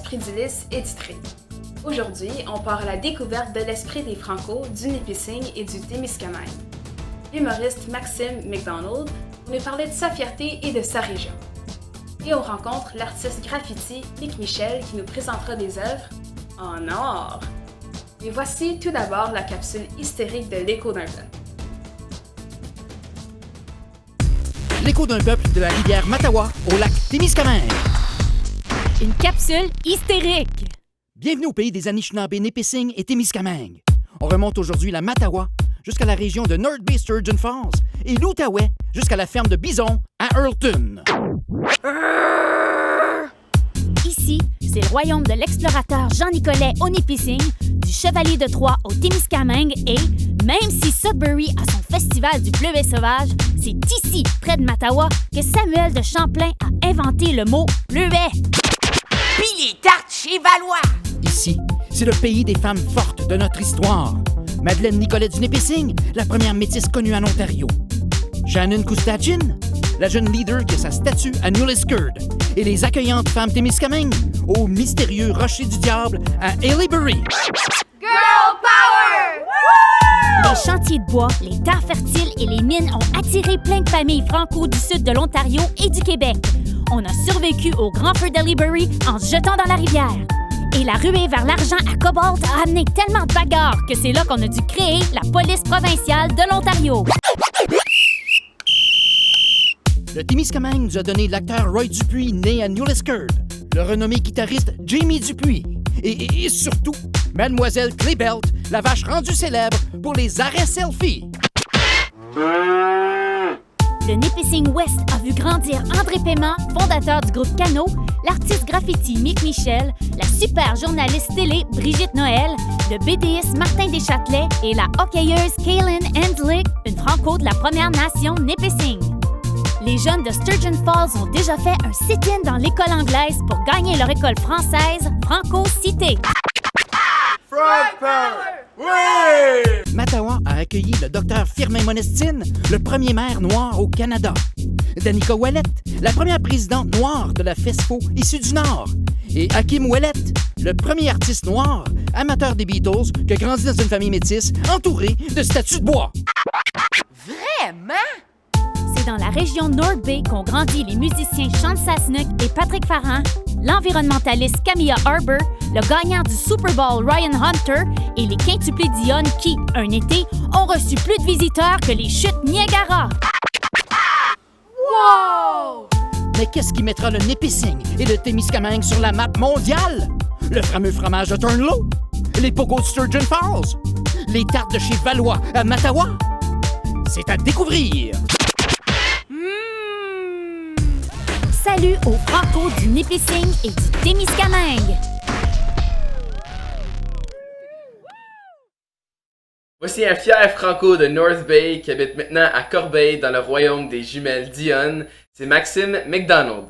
l'Esprit d'Ulysse éditerie. Aujourd'hui, on part à la découverte de l'esprit des Franco, du Nipissing et du Témiscamingue. L'humoriste Maxime McDonald nous parlait de sa fierté et de sa région. Et on rencontre l'artiste graffiti Mick Michel qui nous présentera des œuvres en or. Mais voici tout d'abord la capsule hystérique de l'écho d'un peuple. L'écho d'un peuple de la rivière Mattawa au lac Témiscamingue. Une capsule hystérique. Bienvenue au pays des Anishinaabe, Nipissing et Témiscamingue. On remonte aujourd'hui la Mattawa jusqu'à la région de North Bay Sturgeon Falls et l'Outaouais jusqu'à la ferme de Bison à Earlton. Ici, c'est le royaume de l'explorateur Jean Nicolet au Nipissing, du Chevalier de Troyes au Témiscamingue et, même si Sudbury a son festival du bleuet sauvage, c'est ici, près de Mattawa, que Samuel de Champlain a inventé le mot bleuet. Puis les tartes chez Valois. Ici, c'est le pays des femmes fortes de notre histoire. Madeleine Nicolet du Nipissing, la première métisse connue en Ontario. Shannon Coustachin, la jeune leader qui a sa statue à New Liskeard. Et les accueillantes femmes Témiscamingue au mystérieux Rocher du Diable à Haileybury. Girl power! Les chantiers de bois, les terres fertiles et les mines ont attiré plein de familles franco du sud de l'Ontario et du Québec. On a survécu au grand feu d'Haileybury en se jetant dans la rivière. Et la ruée vers l'argent à Cobalt a amené tellement de bagarres que c'est là qu'on a dû créer la police provinciale de l'Ontario. Le Témiscamingue nous a donné l'acteur Roy Dupuis, né à New Liskeard, le renommé guitariste Jamie Dupuis et surtout, Mademoiselle Claybelt, la vache rendue célèbre pour les arrêts selfie. Le Nipissing West a vu grandir André Paiement, fondateur du groupe Cano, l'artiste graffiti Mick Michel, la super journaliste télé Brigitte Noël, le BDiste Martin Deschâtelet et la hockeyeuse Kaylin Hendlick, une franco de la Première Nation Nipissing. Les jeunes de Sturgeon Falls ont déjà fait un sit-in dans l'école anglaise pour gagner leur école française Franco-Cité. Frog Power! Oui! Mattawa a accueilli le docteur Firmin Monestine, le premier maire noir au Canada. Danica Ouellet, la première présidente noire de la FESFO issue du Nord. Et Hakim Ouellet, le premier artiste noir, amateur des Beatles, qui a grandi dans une famille métisse entourée de statues de bois. Vraiment? C'est dans la région North Bay qu'ont grandi les musiciens Sean Sasnick et Patrick Farran, l'environnementaliste Camilla Harbour, le gagnant du Super Bowl Ryan Hunter et les quintuplés Dion qui, un été, ont reçu plus de visiteurs que les chutes Niagara. Wow! Mais qu'est-ce qui mettra le Nipissing et le Témiscamingue sur la map mondiale? Le fameux fromage de Turnlow? Les pogos de Sturgeon Falls? Les tartes de chez Valois à Mattawa? C'est à découvrir! Salut aux Franco du Nipissing et du Témiscamingue! Voici un fier Franco de North Bay qui habite maintenant à Corbeil dans le royaume des jumelles Dion. C'est Maxime McDonald.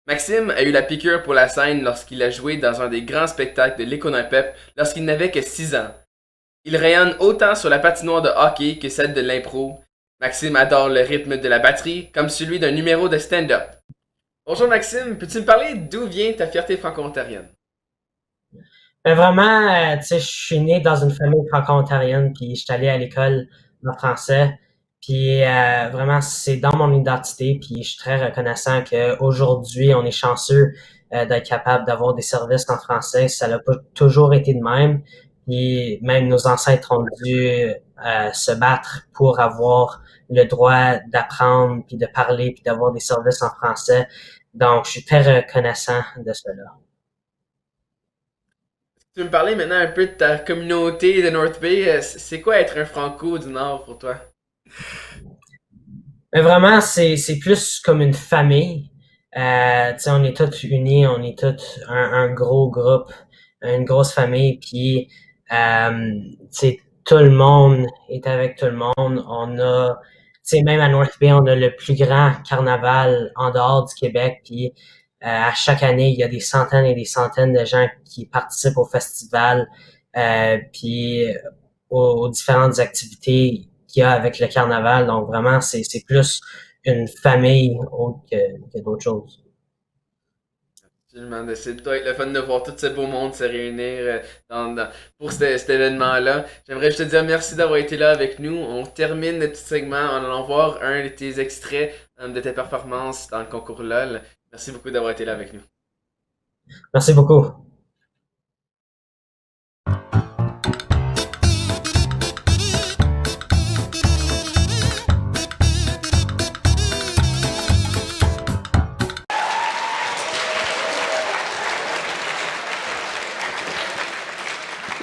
Maxime a eu la piqûre pour la scène lorsqu'il a joué dans un des grands spectacles de l'Écho d'un peuple lorsqu'il n'avait que 6 ans. Il rayonne autant sur la patinoire de hockey que celle de l'impro. Maxime adore le rythme de la batterie comme celui d'un numéro de stand-up. Bonjour Maxime, peux-tu me parler d'où vient ta fierté franco-ontarienne? Ben vraiment, tu sais, je suis né dans une famille franco-ontarienne, puis je suis allé à l'école en français, puis vraiment, c'est dans mon identité, puis je suis très reconnaissant qu'aujourd'hui, on est chanceux d'être capable d'avoir des services en français. Ça n'a pas toujours été de même, puis même nos ancêtres ont dû se battre pour avoir le droit d'apprendre, puis de parler, puis d'avoir des services en français. Donc, je suis très reconnaissant de cela. Tu veux me parler maintenant un peu de ta communauté de North Bay? C'est quoi être un Franco du Nord pour toi? Mais vraiment, c'est plus comme une famille. Tu sais, on est tous unis, on est tous un gros groupe, une grosse famille, puis tu sais, tout le monde est avec tout le monde. On a, tu sais, même à North Bay, on a le plus grand carnaval en dehors du Québec, puis à chaque année, il y a des centaines et des centaines de gens qui participent au festival, puis aux différentes activités qu'il y a avec le carnaval. Donc vraiment, c'est plus une famille autre que d'autres choses. Absolument, c'est doit être le fun de voir tout ce beau monde se réunir pour cet événement-là. J'aimerais juste te dire merci d'avoir été là avec nous. On termine notre petit segment en allant voir un de tes extraits de tes performances dans le concours LOL. Merci beaucoup d'avoir été là avec nous. Merci beaucoup.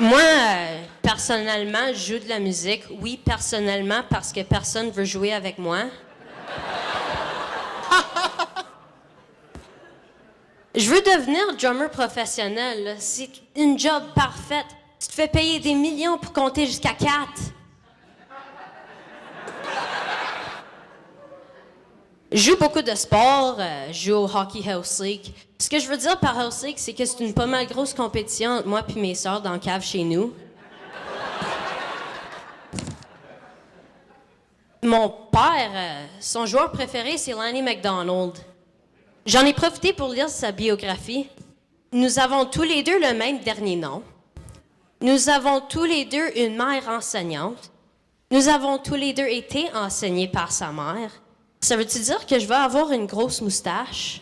Moi, personnellement, je joue de la musique. Oui, personnellement, parce que personne veut jouer avec moi. Je veux devenir drummer professionnel, là. C'est une job parfaite. Tu te fais payer des millions pour compter jusqu'à 4. Je joue beaucoup de sport, je joue au Hockey House League. Ce que je veux dire par House League, c'est que c'est une pas mal grosse compétition entre moi et mes sœurs dans le cave chez nous. Mon père, son joueur préféré, c'est Lanny McDonald. J'en ai profité pour lire sa biographie. Nous avons tous les deux le même dernier nom. Nous avons tous les deux une mère enseignante. Nous avons tous les deux été enseignés par sa mère. Ça veut-tu dire que je vais avoir une grosse moustache?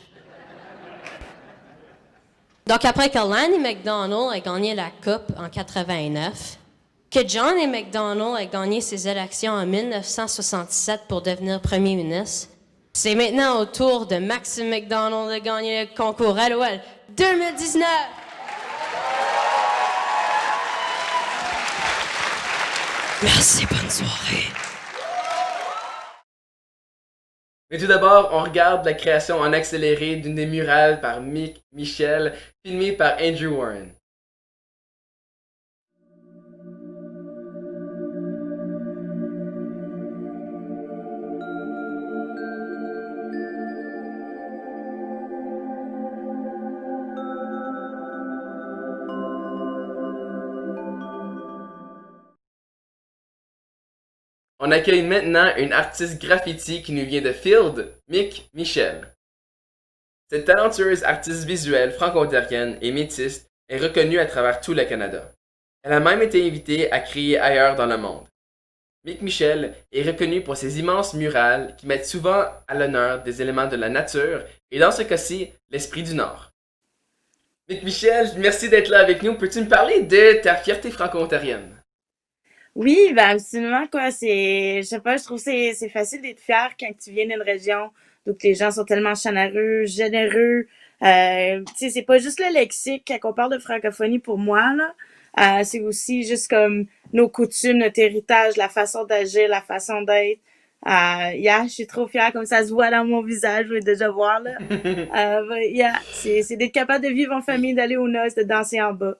Donc, après que Lanny McDonald a gagné la Coupe en 89, que John A. McDonald a gagné ses élections en 1967 pour devenir premier ministre, c'est maintenant au tour de Maxime McDonald de gagner le concours à LOL 2019! Merci, bonne soirée. Mais tout d'abord, on regarde la création en accéléré d'une des murales par Mick Michel, filmée par Andrew Warren. On accueille maintenant une artiste graffiti qui nous vient de Field, Mick Michel. Cette talentueuse artiste visuelle franco-ontarienne et métisse est reconnue à travers tout le Canada. Elle a même été invitée à créer ailleurs dans le monde. Mick Michel est reconnue pour ses immenses murales qui mettent souvent à l'honneur des éléments de la nature et dans ce cas-ci, l'esprit du Nord. Mick Michel, merci d'être là avec nous. Peux-tu me parler de ta fierté franco-ontarienne? Oui, ben absolument quoi. Je sais pas, je trouve que c'est facile d'être fier quand tu viens d'une région où les gens sont tellement chaleureux, généreux. Tu sais, c'est pas juste le lexique quand on parle de francophonie pour moi là. C'est aussi juste comme nos coutumes, notre héritage, la façon d'agir, la façon d'être. Je suis trop fière comme ça se voit dans mon visage, je vais déjà voir là. C'est d'être capable de vivre en famille, d'aller aux noces, de danser en bas.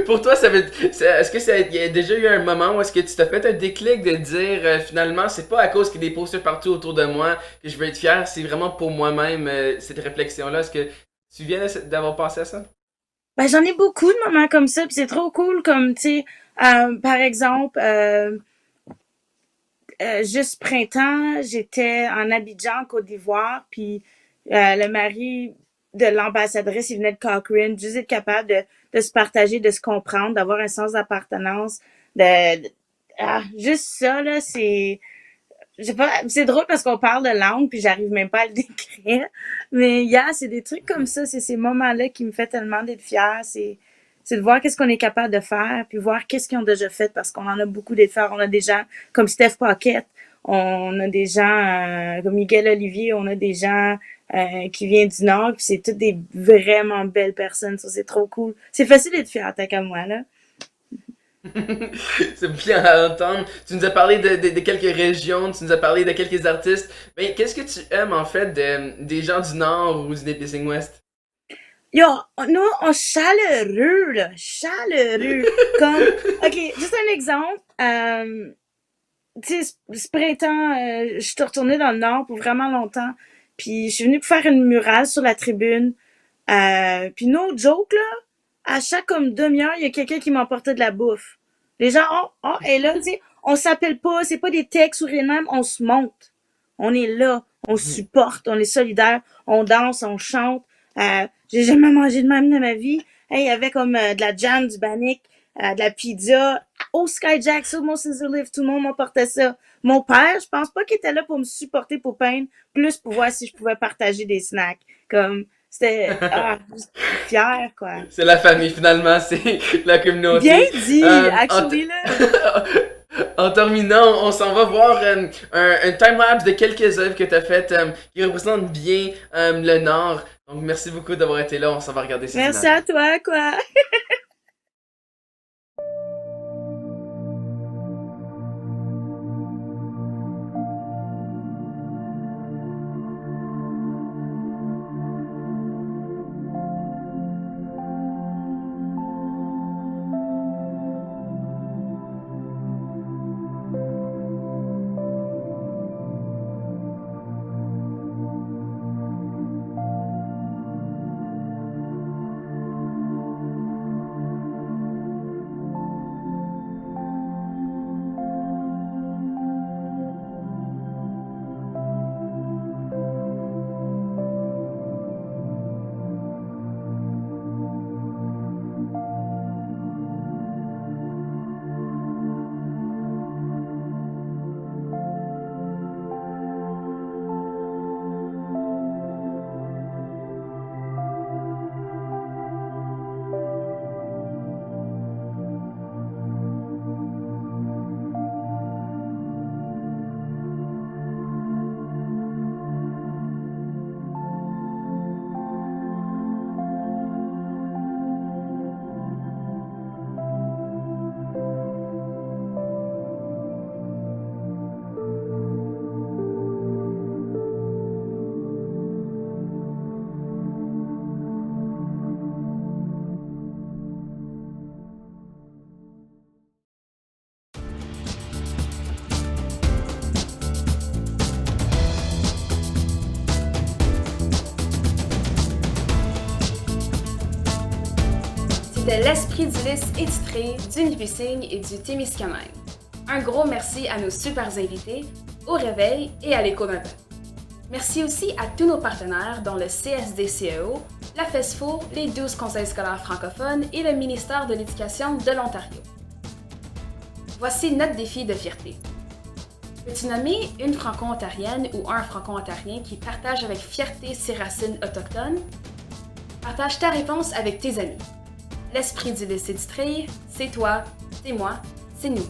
Pour toi, est-ce que il y a déjà eu un moment où est-ce que tu t'as fait un déclic de dire finalement c'est pas à cause qu'il y a des posters partout autour de moi que je veux être fier, c'est vraiment pour moi-même cette réflexion-là. Est-ce que tu viens d'avoir pensé à ça? Ben j'en ai beaucoup de moments comme ça, puis c'est trop cool comme tu sais, par exemple, juste printemps, j'étais en Abidjan, Côte d'Ivoire, puis le mari de l'ambassadrice, il venait de Cochrane, juste être capable de se partager, de se comprendre, d'avoir un sens d'appartenance, juste ça, là, je sais pas, c'est drôle parce qu'on parle de langue puis j'arrive même pas à le décrire, mais c'est des trucs comme ça, c'est ces moments-là qui me fait tellement d'être fière, c'est de voir qu'est-ce qu'on est capable de faire, puis voir qu'est-ce qu'ils ont déjà fait, parce qu'on en a beaucoup d'être fiers. On a des gens comme Steph Paquette, on a des gens comme Miguel Olivier, on a des gens qui viennent du Nord, puis c'est toutes des vraiment belles personnes, ça c'est trop cool. C'est facile d'être fier, tant qu'à moi, là. C'est bien à entendre. Tu nous as parlé de quelques régions, tu nous as parlé de quelques artistes. Mais qu'est-ce que tu aimes en fait des gens du Nord ou du Nipissing West? Yo, nous, on est chaleureux, là. Chaleureux. OK, juste un exemple. Tu sais, ce printemps, je suis retournée dans le Nord pour vraiment longtemps. Puis je suis venue pour faire une murale sur la tribune. Puis no joke, là, à chaque comme demi-heure, il y a quelqu'un qui m'emportait de la bouffe. Les gens, et là, tu sais, on s'appelle pas, c'est pas des textes ou rien même, on se monte. On est là, on supporte, on est solidaires, on danse, on chante. J'ai jamais mangé de même de ma vie. Hey, il y avait comme de la jam, du bannick, de la pizza. Au Skyjack, sur mon Scissor Lift, tout le monde m'apportait ça. Mon père, je pense pas qu'il était là pour me supporter pour peindre, plus pour voir si je pouvais partager des snacks. Comme, c'était, j'étais fière, quoi. C'est la famille, finalement, c'est la communauté. Bien dit, actually, là. En terminant, on s'en va voir un time-lapse de quelques œuvres que tu as faites qui représentent bien le Nord. Donc, merci beaucoup d'avoir été là. On s'en va regarder ces Merci images. à toi, quoi. C'était l'Esprit d'Ulysse étitré du Nipissing et du Témiscamingue. Un gros merci à nos super invités, au Réveil et à l'Écho d'un peuple. Merci aussi à tous nos partenaires dont le CSD-CEO, la FESFO, les 12 conseils scolaires francophones et le ministère de l'Éducation de l'Ontario. Voici notre défi de fierté. Peux-tu nommer une franco-ontarienne ou un franco-ontarien qui partage avec fierté ses racines autochtones? Partage ta réponse avec tes amis. L'Esprit d'Ulysse étitré, c'est toi, c'est moi, c'est nous.